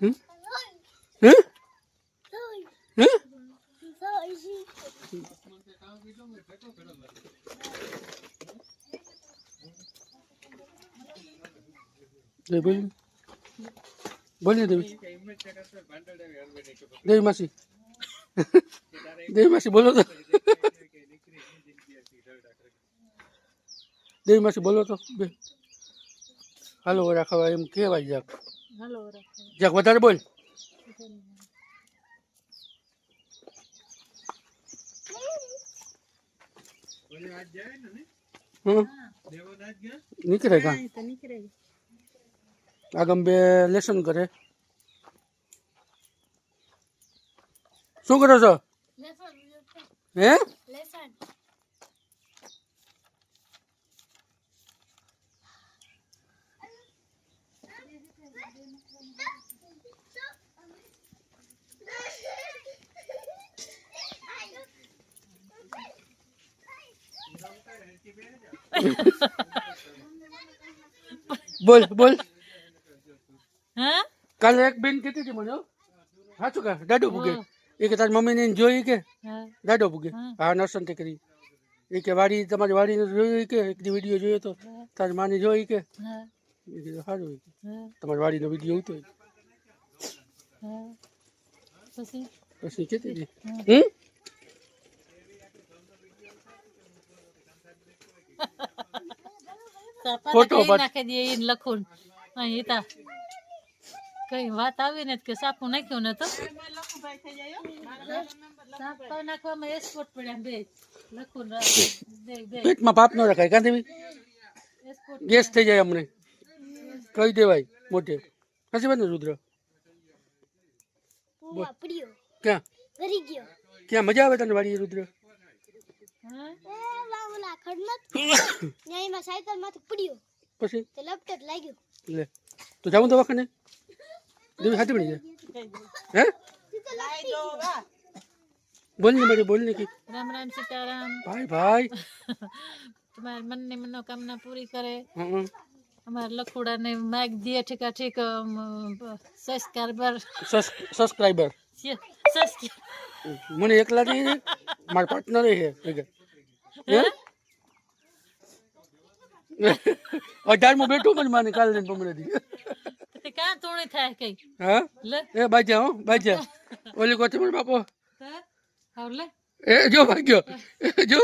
હમ હમ હમ બોલ બોલ ને દેવી દેવી માસી દેવી માસી બોલો તો દેવી માસી બોલો તો બે હાલો ઓરા ખાવા એમ કહેવાય જાક જાક વધારે બોલ નીકળે કા આગમ બે લેસન કરે શું કરો છો હે બોલ બોલ હા કાલે એક બેન કહેતી હતી મને સાચું કા દાડો પૂગે એ કે તારી મમ્મીને જોઈ કે દાડો પૂગે હા નર્સન તે કરી એ કે વાડી તમારી વાડીને જોઈ કે એક વિડીયો જોયો તો તારી માની જોઈ કે સારું તમારી વાડીનો વિડીયો ઉતો પછી કહેતી હતી ફોટો નાખી દે એને લખું અહીં તા કઈ વાત આવી ને કે સાપું નાખ્યું ને તો સાપા નાખવામાં એસપોર્ટ પડ્યા બે લખું પેટમાં પાપ ન રખાય કાં દેવી ગેસ થઈ જાય અમને કહી દેવાય મોટે સાચી વાત ને રુદ્ર ક્યાં ક્યાં મજા આવે તને વાડી રુદ્ર પછી લે તો જાઉં દવાખાને દેવી હાથી પડી જાય હે બોલ ને મારી બોલ ને કી રામ રામ સીતારામ ભાઈ ભાઈ તમારા મનની મનોકામના પૂરી કરે અમારા લખુડા ને માગ દે ઠીકા ઠીક સબસ્ક્રાઈબર મને એકલા નહીં મારા પાર્ટનર છે 18 બેઠું મને માને કાલે ને પમરેથી ક્યાં તોણી થાય કઈ હા એ બાજા હો બાજા ઓલી કોતે મારો બાપો હાવ લે એ જો ભાગ્યો જો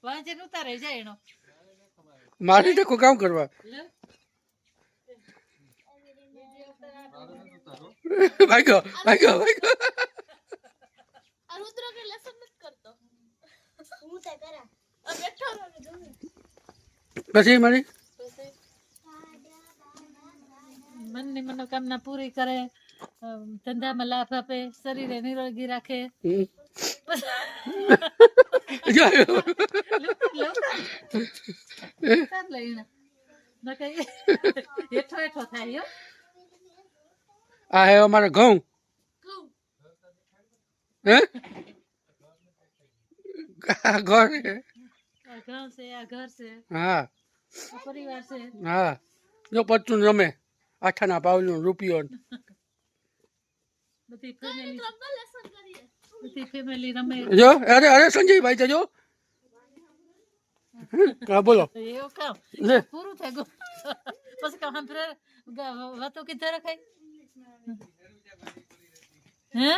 વાંચે ઉતારે જાય એનો મારી ટકો કામ કરવા ભાગ્યો ભાગ્યો ભાગ્યો આ રુદ્ર કે લેસન નથી કરતો હું તે કરા આ બેઠો રહો જોને પછી મારી મનની મનોકામના પૂરી કરે ધંધામાં લાભ આપે શરીરે નિરોગી રાખે હેઠો હેઠો થાય આ હે અમારે ઘઉં હે ઘર છે ઘઉં છે આ ઘર છે હા પરિવાર છે હા જો પચ્ચું રમે આઠાના પાવલું રૂપિયો બધી ફેમિલી રમે જો અરે અરે સંજયભાઈ તો જો હા બોલો એવું કામ લે પૂરું થઈ ગયું પછી કામ ફરે વાતો કીધા રખાય હે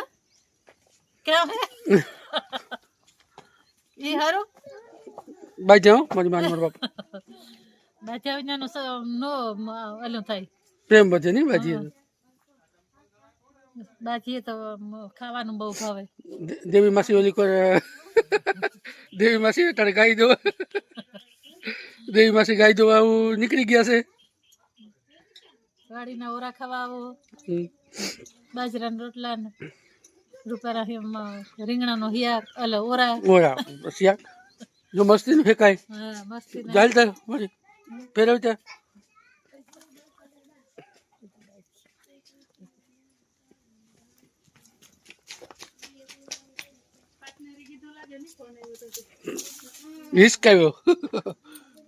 કેમ હે ઈ હારું બાજા હો મારી માન મારા બાપ બાજા વિનાનું નો ઓલું થાય પ્રેમ બધે નહીં બાજી બાજીએ તો ખાવાનું બહુ ભાવે દેવી માસી ઓલી કરે દેવી માસી તારે ગાઈ દો દેવી માસી ગાઈ દો આવું નીકળી ગયા છે વાડીના ઓરા ખાવા આવો બાજરાના રોટલા ને રૂપારા રીંગણાનો હિયાક અલે ઓરા ઓરા શિયાક જો મસ્તી ફેંકાય હા મસ્તી ચાલ તાર મારી ફેરવ ત્યાં હિસકાવ્યો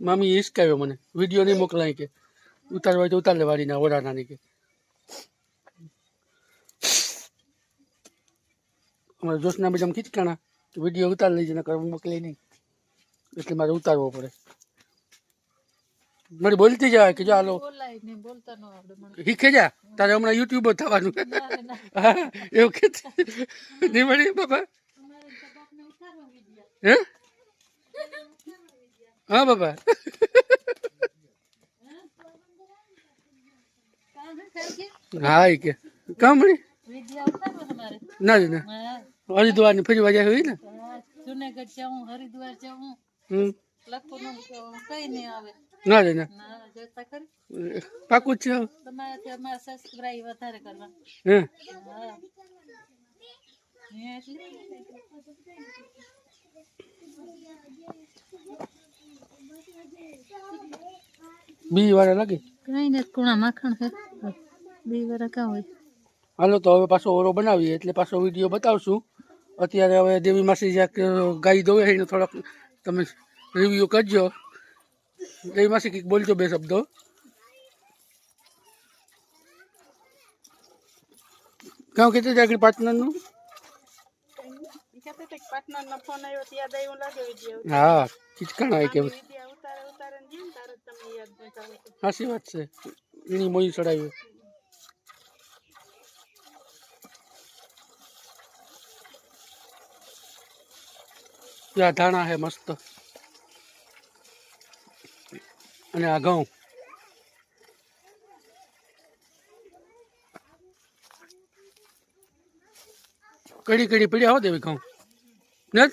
મામી હિસકાવ્યો મને વિડીયો નહીં મોકલાય કે ઉતારવા હોય તો ઉતાર લે વાડીના ઓરા નાની કે અમારે જોશના મેડમ ખીચકાણા વિડીયો ઉતાર લેજે ને કરવા મોકલે નહીં એટલે મારે ઉતારવો પડે. મારી બોલતી જાય કે જો હાલો બોલાય નહીં, બોલતા ન આવડે મને. શીખે જા તારે હમણાં યુટ્યુબર થવાનું. ના, ના. હા એવું કે નહીં મળી બાબા. અમારે તો બાપને ઉતારવા વિડિયા. હે હા બાબા કામ હે કરકે હા એ કે કામ મળી વિડિયા ઉતારવા તમારે. ના જ ના હા, હરિદ્વારની ફરી વાજા હોય ને. હા, જુનાગઢ જાઉં, હરિદ્વાર જાઉં, હમ લખવાનું કઈ નહીં આવે. ના જ ના ના, જોતા ખરી. પાકું જ છે હવે. તમારાથી અમારા સબસ્ક્રાઇબ વધારે કરવા. હે હા. હે એટલે બી વાળા લાગે. કઈ ને કુણા માખણ છે. બે વાર કા હોય. હાલો તો હવે પાછો ઓરો બનાવીએ એટલે પાછો વિડીયો બતાવશું. અત્યારે હવે દેવી માસી જ્યાંક ગાય દોવે છે એને થોડોક તમે રિવ્યુ કરજો. દેવી માસી કંઈક બોલજો બે શબ્દો. કામ કીધું છે આગળ પાર્ટનરનું. પાર્ટનરનો ફોન આવ્યો યાદ આવ્યું લાગે વિડિયો. હા ખીચકાણા કે વિડિયા ઉતારે ને જીન તારે તમને યાદ ન કરે. સાચી વાત છે એની મોઈ ચડાવ્યું. ત્યાં ધાણા છે મસ્ત અને આ ઘઉં. કડી કડી પડ્યા હો દેવી ઘઉં નજ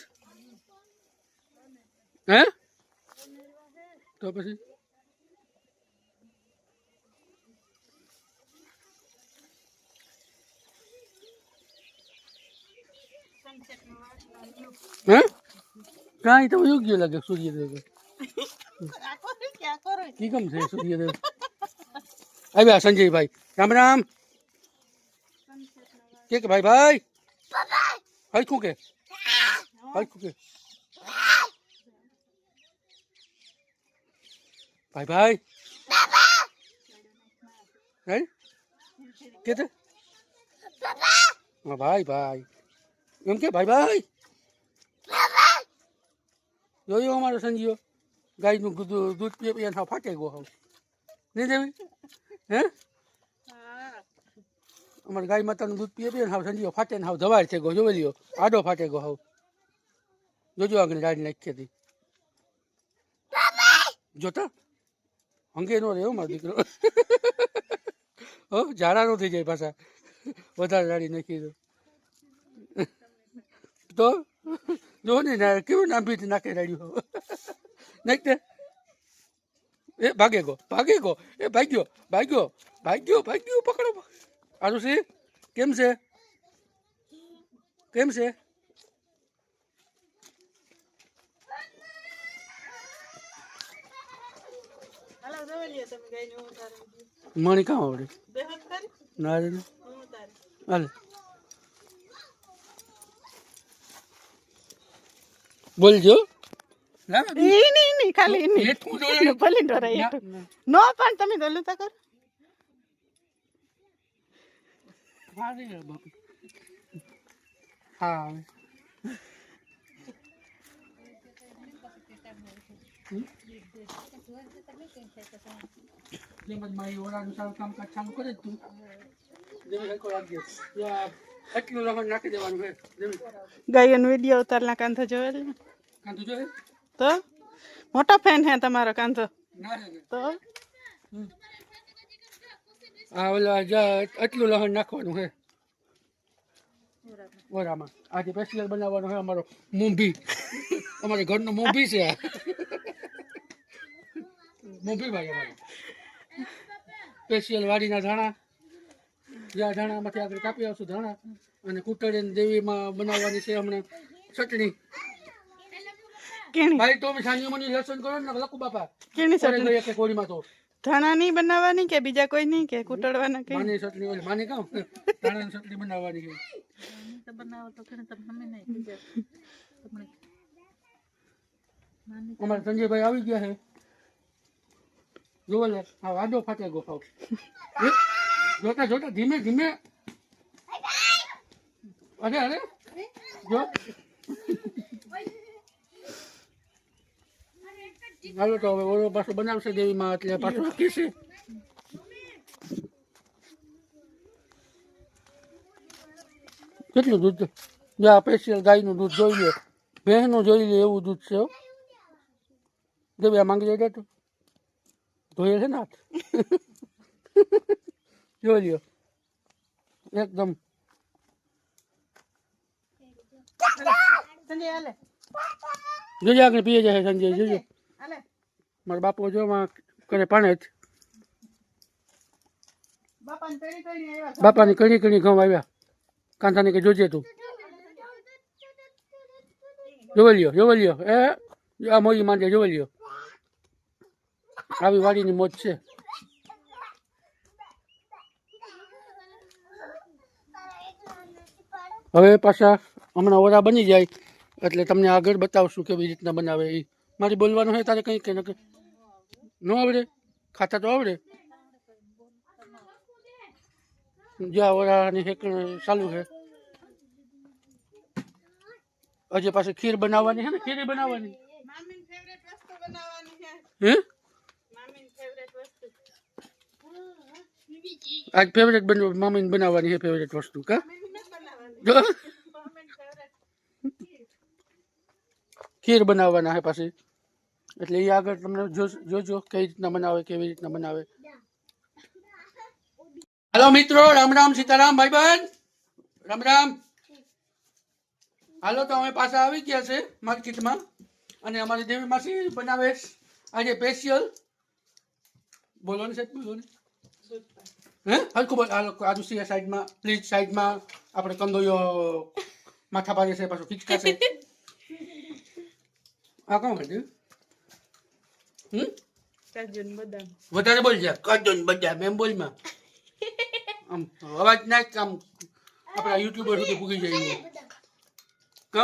હે તો પછી હે કાંઈ તો યોગ્ય લાગે સૂર્યદેવ કી કમ છે સૂર્યદેવ. આવ્યા સંજયભાઈ રામ રામ કે ભાઈ ભાઈ હલકું કે હલકું કે ભાઈ ભાઈ હે કે તે હા ભાઈ ભાઈ એમ કે ભાઈ ભાઈ જોયું અમારો સંજીઓ ગાયનું દૂધ પીએ પીએ હા ફાટે ગયો હાવ નહીં દેવી હે અમારે ગાય માતાનું દૂધ પીએ પીએ ને હાવ સંજીઓ ફાટે ને હાવ ધવાય છે ગયો જોઈ લ્યો આડો ફાટે ગયો હાવ જોજો આગળ ગાડી નાખી હતી જોતા અંગે નો રહ્યો મારો દીકરો હો ઝાડા નો થઈ જાય પાછા વધારે ગાડી નાખી તો જો ને કેવું નાંભી નાખે રાડ્યું નાખતે એ ભાગે ગો એ ભાગ્યો ભાગ્યો ભાગ્યો ભાગ્યો પકડો આરુષી કેમ છે કેમ છે મણી કાં આવડે ના રે હાલ બોલજો નહીં ખાલી ભલે ડરાય નો પણ તમે દોલું તો કર હા મારી ઓરાનું સારું કામકાજ ચાલુ કરે જ તું એટલું લખન નાખી દેવાનું છે ગાયનો વિડિયો ઉતારના કાંધો જોયેલ કાંતું જોઈએ તો મોટો ફેન હે તમારો કાંધો ના તો હા ઓલા એટલું લહણ નાખવાનું છે ઓરામાં આજે સ્પેશિયલ બનાવવાનો છે અમારો મૂંભી અમારે ઘરનો મૂંભી છે આ મૂંભી ભાઈ અમારે સ્પેશિયલ વાડીના ધાણા જ્યાં ધાણામાંથી આગળ કાપી આવશું ધાણા અને કુટડીને દેવીમાં બનાવવાની છે હમણાં ચટણી ભાઈ તો સાંજે મને લસણ કરો ને લખું બાપા કેની ચટણી કે કોળીમાં તો ધાણા નહીં બનાવવાની કે બીજા કોઈ નહીં કે કુટડવાના કે માની ચટણી ઓલી માની કહું ધાણાની ચટણી બનાવવાની છે તો બનાવો તો ખરે તમે નહીં બીજા તમને અમારે સંજયભાઈ આવી ગયા છે જોવો લે હા વાડો ફાટે ગો ખાવ જોતા જોતા ધીમે ધીમે અરે અરે જો હાલો તો હવે ઓરો પાછો બનાવશે દેવીમાં એટલે પાછો રાખી છે. કેટલું દૂધ જો આ સ્પેશિયલ ગાયનું દૂધ જોઈ લે, ભેંસનું જોઈ લે એવું દૂધ છે. દેવી આ માંગી જાય તો ધોયે છે ને હાથ જોઈ લ્યો એકદમ. સંજય હાલે જોજે આગળ પીએ જાય સંજય જોજો. હાલે મારા બાપુ જો માં કરે પાણે જ. બાપાને કઈ કઈ આવ્યા બાપાની કણી કણી ઘઉં આવ્યા. કાંતાને કે જોજે તું જોઈ લ્યો એ આ મોજી માંડે જોઈ લ્યો. આવી વાડીની મોજ છે. હવે પાછા હમણાં ઓરા બની જાય એટલે તમને આગળ બતાવશું કેવી રીતના બનાવે એ. મારી બોલવાનું હોય તારે કંઈ કે ન આવડે, ખાતા તો આવડે. જ્યાં ઓરાની હેકણ ચાલુ છે. હજી પાછી ખીર બનાવવાની છે ને, ખીર બનાવવાની હે. આજ ફેવરેટ મામીને બનાવવાની છે ફેવરેટ વસ્તુ કા. ખીર બનાવવાના છે પાછી એટલે એ આગળ તમને જોજો કઈ રીતના બનાવે કેવી રીતના બનાવે. હાલો મિત્રો, રામ રામ સીતારામ ભાઈ બહેન, રામ રામ. હાલો તો અમે પાછા આવી ગયા છે માર્કેટમાં અને અમારી દેવી માસી બનાવે આજે સ્પેશિયલ. બોલો ને સાહેબ, બોલો ને હે હલકું બોલ. હાલો આજુ સિયા સાઈડમાં પ્લીઝ, સાઈડમાં આપણે કંદોયો માથા પાડે છે પાછું ખીચકા છે. આ કોણ હતું? કાજુ ને બદામ વધારે બોલ છે. કાજુ ને બદામ એમ બોલમાં આમ અવાજ નાખ, આમ આપણા યુટ્યુબર સુધી પૂગી જાય. કહો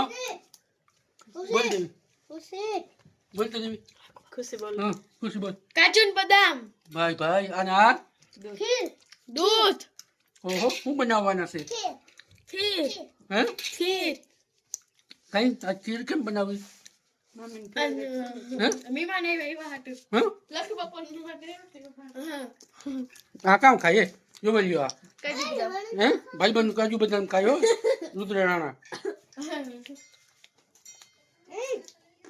બોલ દેવી, બોલ તો દેવી. ખુશી બોલ. હા ખુશી બોલ. કાજુ ને બદામ, ભાઈ ભાઈ અને આ ખીર, દૂધ, ઓહો શું બનાવવાના છે? ખીર, હે ખીર. કઈ આ ખીર કેમ બનાવી? હે મીમાન આવ્યા હતું. હા લખી બાપા હા આ કામ ખાઈએ જોઈ લ્યો. આ કાજુ બદામ. હે ભાઈ બંધ કાજુ બદામ ખાયો રુદ્ર રાણા.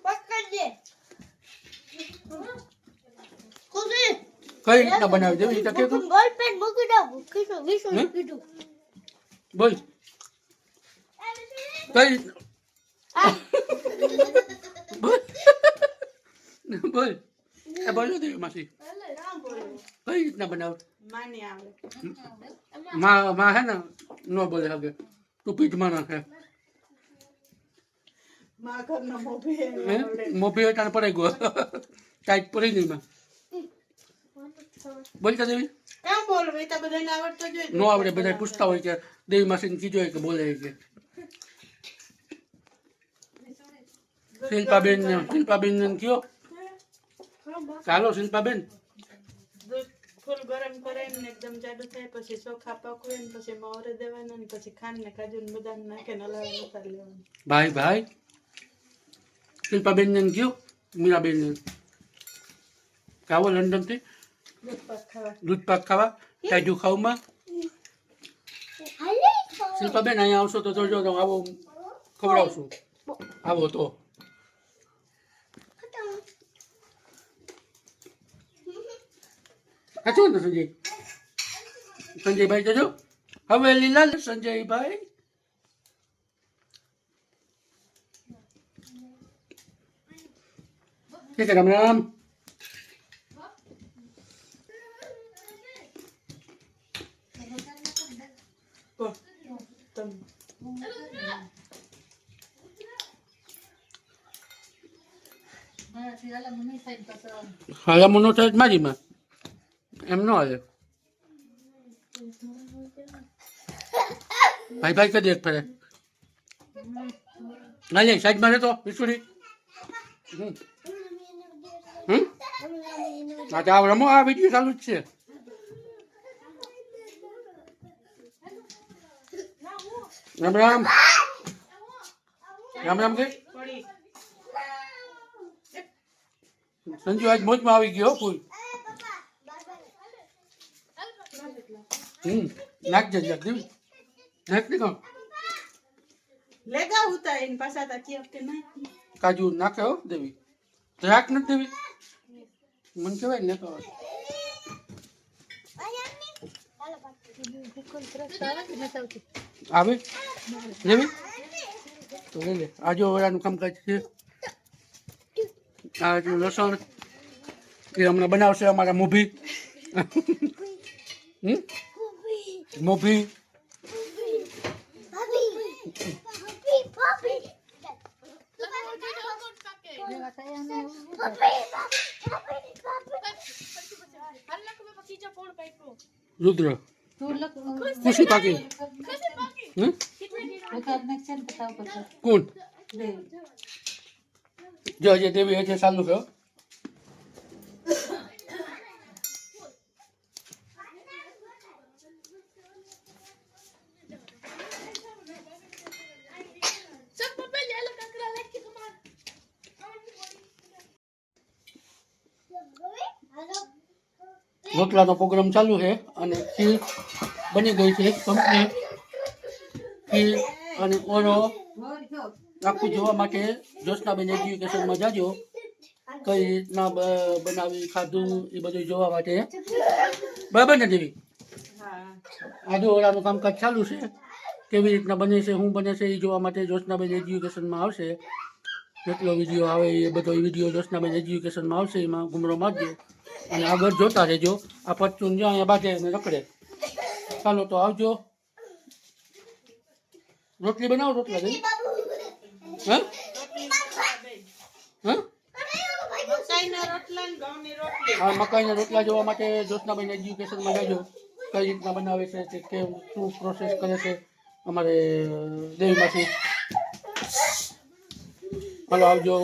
પકડજે. ખુશી કઈ રીતના બનાવી દેવી એ તો કે તું બોલ પેન મૂકી દો. કીધું વિશું હે? કીધું. બોલ કઈ બોલ બોલ એ બોલો દેવી માસી કઈ રીતના બનાવ? માની આવે માં હે ને નો બોલે હવે તું પીઠમાં નાખે માં ઘરનો મોભી હે મોભી અટાણે પડાઈ ગયો ટાઈટ પડી ગઈ માં. બોલતા દેવી કેમ બોલવું? એ તો બધાને આવડતો જ હોય. નો આવડે, બધા પૂછતા હોય કે દેવી માસીને કીધું હોય કે બોલે કે. શિલ્પાબેન ને કયો ચાલો શિલ્પાબેન. દૂધ ફૂલ ગરમ કરાવીને ને એકદમ જાડું થાય પછી ચોખા પકવે ને પછી મોરે દેવાના ને પછી ખાંડ ને કાજુ ને બદામ નાખીને હલાવી ઉતારી લેવાનું. ભાઈ ભાઈ શિલ્પાબેન ને કયો મીરાબેન ને આવો લંડન થી દૂધ પાક ખાવા. દૂધ પાક ખાવા કાજુ ખાવામાં. શિલ્પાબેન અહીંયા આવશો તો જોજો તો આવો ખવડાવશું. આવો તો સાચું ને સંજય? સંજયભાઈ જજો હવે લીલા સંજયભાઈ. ઠીક છે રામ રામ. તમે હાલા મનો થાય મારી માં એમ ન હાલે. ભાઈ ભાઈ કદી એક ફરે ના લે સાઈડમાં રહેતો વિસુડી. હા તો આ રમો, આ વિડીયો ચાલુ જ છે. રામ રામ રામ રામ કે પડી સંજુ આજ મોજમાં આવી ગયો ફૂલ નાખજે જરાક દેવી નાખ દે કામ લેગા ઉતા એન પાછા તા કે વખતે ના કાજુ નાખે હો દેવી જરાક નથી દેવી મને કહેવાય ને તો આવે લેવી તો લઈ લે આજો વડાનું કામકાજ છે આ જો લસણ એ હમણાં બનાવશે અમારા મોભી મોભી રુદ્ર ખુશી પાકી કોણ જો જે દેવી હશે ચાલુ છે રોટલાનો પ્રોગ્રામ ચાલુ છે અને ખીર બની ગઈ છે કમ્પ્લીટ ખીર અને ઓરો આખું જોવા માટે જ્યોત્સનાબેન એજ્યુકેશનમાં જાજો કઈ રીતના બનાવી ખાધું એ બધું જોવા માટે બરાબર ને દેવી આજુ ઓરાનું કામકાજ ચાલુ છે કેવી રીતના બને છે શું બને છે એ જોવા માટે જ્યોત્સનાબેન એજ્યુકેશનમાં આવશે જેટલો વિડીયો આવે એ બધો વિડીયો જ્યોત્સનાબેન એજ્યુકેશનમાં આવશે એમાં ઘૂમરો મારજો અને આગળ જોતા રહેજો આ પચ્ચું જ્યાં અહીંયા બાજે ને રખડે ચાલો તો આવજો રોટલી બનાવો રોટલા દઈ હા હા હા મકાઈના રોટલા જોવા માટે જ્યોત્સનાબેન એજ્યુકેશનમાં જાજો કઈ રીતના બનાવે છે તે કેવું શું પ્રોસેસ કરે છે અમારે દેવીમાંથી ચાલો આવજો